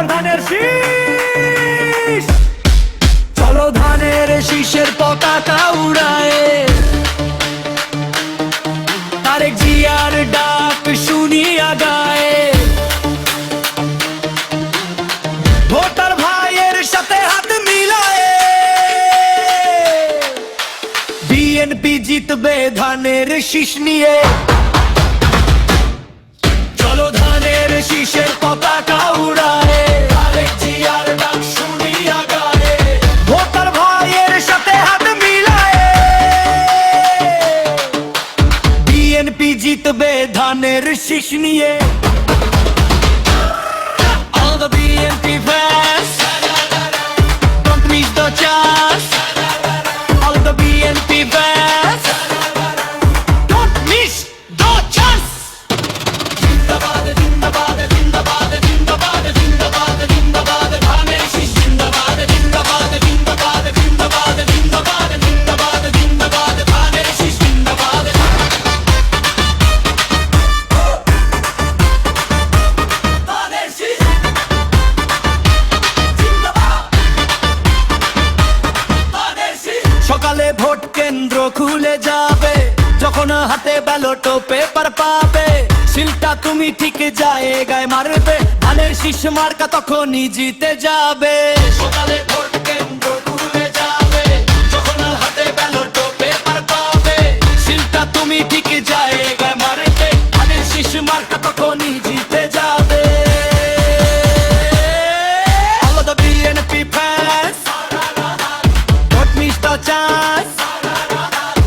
ধানের শীষ, চলো ধানের শীষের পতাকা উড়ায়, তারেক জিয়ার ডাক শুনিয়া গায়ে, ভোটার ভাইয়ের সাথে হাত মিলায়ে, বিএনপি জিতবে ধানের শীষ নিয়ে। চলো ধানের শীষের পতাকা উড়ায়, তারেক জিয়ার ডাক শুনিয়া গায়ে, ভোটার ভাইয়ের সাথে হাত মিলায়ে, বিএনপি জিতবে ধানের শীষ নিয়ে। All the BNP fans, don't miss the chance. All the BNP fans, don't miss the chance. Jindabad, jindabad, jindabad, jindabad, jindabad, jindabad, dhaner shish jindabad, jindabad, jindabad, jindabad, jindabad, jindabad, jindabad, dhaner shish jindabad. Dhaner shish jindabad, dhaner shish. সকালে vote কেন্দ্র খুলে যাবে, যখন হাতে ballot paper পাবে, সিলটা তুমি ঠিক জায়গায় মারবে, ধানের শীষ মার্কা তখনই জিতে যাবে। সকালে ভোট কেন্দ্র খুলে যাবে, যখন হাতে ব্যালট পেপার পাবে, সিলটা তুমি ঠিক জায়গায় মারবে, ধানের শীষ মার্কা তখনই জিতে যাবে। All of the BNP fans, don't miss the chance.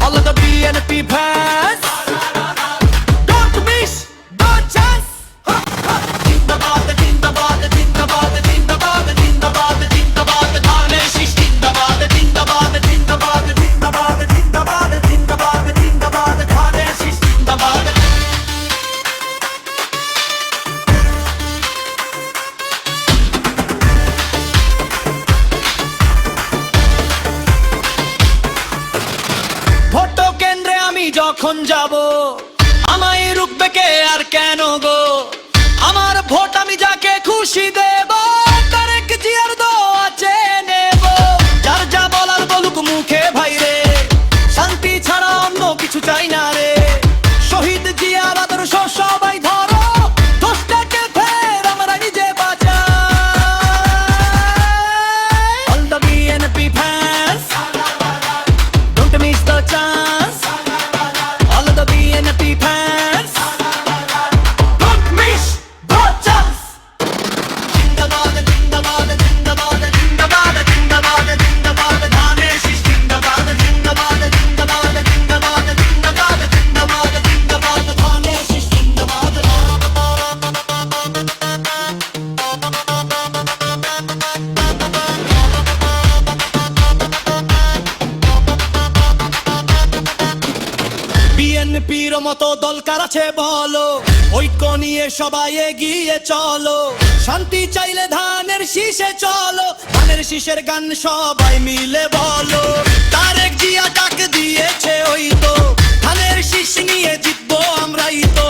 All of the BNP fans, don't miss the chance. Jindabad, jindabad, jindabad, jindabad, jindabad, jindabad, dhaner shish jindabad, jindabad, jindabad, jindabad, jindabad, jindabad, jindabad, dhaner shish jindabad. Vote কেন্দ্রে আমি যখন যাব, আমায় রুখবে কে আর কেন গো? আমার vote আমি যাকে খুশি দেব, তারেক জিয়ার দোয়া চেয়ে নেব। যার যা বলার বলুক মুখে ভাইরে, শান্তি ছাড়া অন্য কিছু চাই না রে। শহীদ জিয়ার আদর্শ সবাই ধরো, দোষটাকে ফের আমরা নিজে বাঁচাই। All the BNP fans, don't miss the chance. All of the BNP fans, don't miss the chance. Jindabad, jindabad, jindabad, jindabad, jindabad, jindabad, dhaner shish jindabad, jindabad, jindabad, jindabad, jindabad, jindabad, jindabad, dhaner shish jindabad. বিএনপির মতো দল কার আছে বলো, ঐক্য নিয়ে সবাই এগিয়ে চলো। শান্তি চাইলে ধানের শীষে চলো, ধানের শীষের গান সবাই মিলে বলো। তারেক জিয়া ডাক দিয়েছে ওই তো, ধানের শীষ নিয়ে জিতবো আমরাই তো।